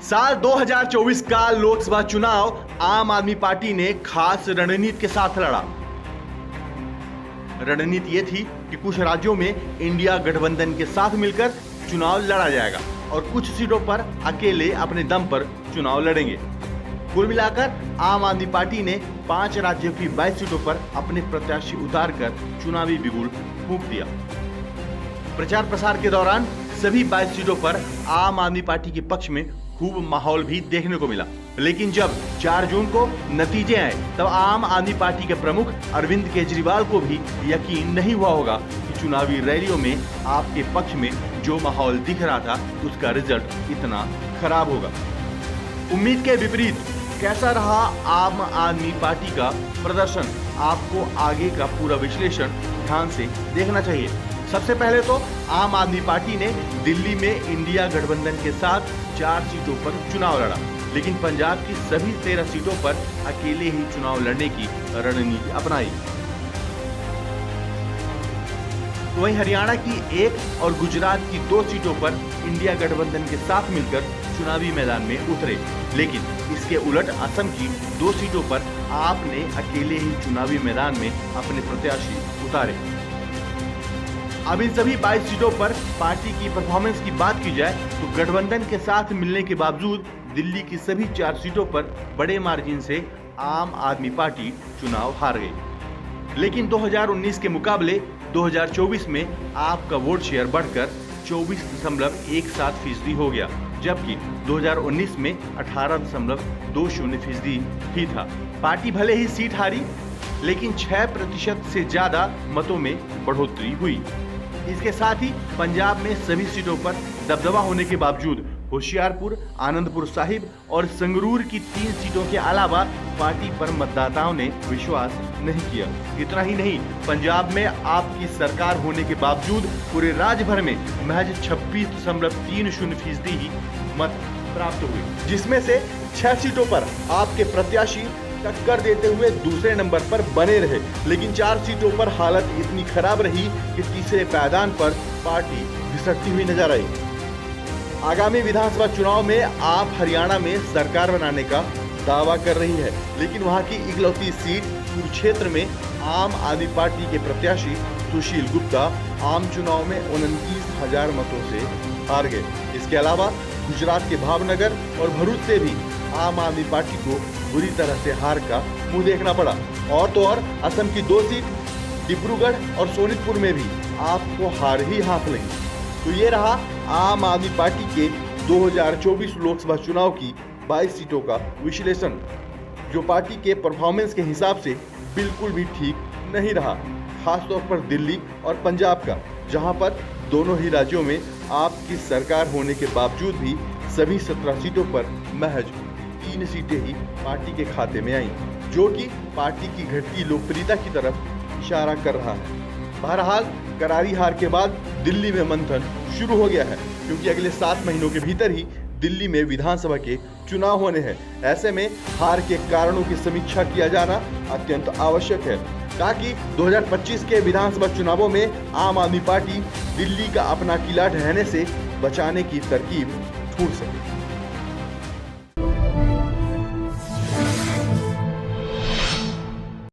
साल 2024 का लोकसभा चुनाव आम आदमी पार्टी ने खास रणनीति के साथ लड़ा। रणनीति ये थी कि कुछ राज्यों में इंडिया गठबंधन के साथ मिलकर चुनाव लड़ा जाएगा और कुछ सीटों पर अकेले अपने दम पर चुनाव लड़ेंगे। कुल मिलाकर आम आदमी पार्टी ने 5 राज्यों की 22 सीटों पर अपने प्रत्याशी उतारकर चुनावी बिगुल फूंक दिया। प्रचार प्रसार के दौरान सभी 22 सीटों पर आम आदमी पार्टी के पक्ष में खूब माहौल भी देखने को मिला, लेकिन जब 4 जून को नतीजे आए तब आम आदमी पार्टी के प्रमुख अरविंद केजरीवाल को भी यकीन नहीं हुआ होगा कि चुनावी रैलियों में आपके पक्ष में जो माहौल दिख रहा था उसका रिजल्ट इतना खराब होगा। उम्मीद के विपरीत कैसा रहा आम आदमी पार्टी का प्रदर्शन, आपको आगे का पूरा विश्लेषण ध्यान से देखना चाहिए। सबसे पहले तो आम आदमी पार्टी ने दिल्ली में इंडिया गठबंधन के साथ 4 सीटों पर चुनाव लड़ा, लेकिन पंजाब की सभी 13 सीटों पर अकेले ही चुनाव लड़ने की रणनीति अपनाई। तो वहीं हरियाणा की 1 और गुजरात की 2 सीटों पर इंडिया गठबंधन के साथ मिलकर चुनावी मैदान में उतरे, लेकिन इसके उलट असम की 2 सीटों पर आपने अकेले ही चुनावी मैदान में अपने प्रत्याशी उतारे। अब इन सभी 22 सीटों पर पार्टी की परफॉर्मेंस की बात की जाए तो गठबंधन के साथ मिलने के बावजूद दिल्ली की सभी 4 सीटों पर बड़े मार्जिन से आम आदमी पार्टी चुनाव हार गई। लेकिन 2019 के मुकाबले 2024 में आपका वोट शेयर बढ़कर 24.17% हो गया, जबकि 2019 में 18.20% ही था। पार्टी भले ही सीट हारी, लेकिन 6% से ज्यादा मतों में बढ़ोतरी हुई। इसके साथ ही पंजाब में सभी सीटों पर दबदबा होने के बावजूद होशियारपुर, आनंदपुर साहिब और संगरूर की 3 सीटों के अलावा पार्टी पर मतदाताओं ने विश्वास नहीं किया। इतना ही नहीं, पंजाब में आपकी सरकार होने के बावजूद पूरे राज्य भर में महज 26.30% ही मत प्राप्त हुए, जिसमें से 6 सीटों पर आपके प्रत्याशी टक्कर देते हुए दूसरे नंबर पर बने रहे, लेकिन 4 सीटों पर हालत इतनी खराब रही कि तीसरे पायदान पर पार्टी घिसटती हुई नजर आई। आगामी विधानसभा चुनाव में आप हरियाणा में सरकार बनाने का दावा कर रही है, लेकिन वहां की इकलौती सीट कुरुक्षेत्र में आम आदमी पार्टी के प्रत्याशी सुशील गुप्ता आम चुनाव में 29,000 मतों से हार गए। इसके अलावा गुजरात के भावनगर और भरूच से भी आम आदमी पार्टी को बुरी तरह से हार का मुंह देखना पड़ा। और तो और असम की 2 सीट डिब्रूगढ़ और सोनितपुर में भी आपको हार ही हाथ लगी। तो ये रहा आम आदमी पार्टी के 2024 लोकसभा चुनाव की 22 सीटों का विश्लेषण, जो पार्टी के परफॉर्मेंस के हिसाब से बिल्कुल भी ठीक नहीं रहा, खासतौर पर दिल्ली और पंजाब का, जहां पर दोनों ही राज्यों में आपकी सरकार होने के बावजूद भी सभी 17 सीटों पर महज 3 सीटें ही पार्टी के खाते में आईं, जो कि पार्टी की घटती लोकप्रियता की तरफ इशारा कर रहा है। बहरहाल करारी हार के बाद दिल्ली में मंथन शुरू हो गया है, क्योंकि अगले 7 महीनों के भीतर ही दिल्ली में विधानसभा के चुनाव होने हैं। ऐसे में हार के कारणों की समीक्षा किया जाना अत्यंत आवश्यक है, ताकि 2025 के विधानसभा चुनावों में आम आदमी पार्टी दिल्ली का अपना किला ढहने से बचाने की तरकीब ढूंढ सके।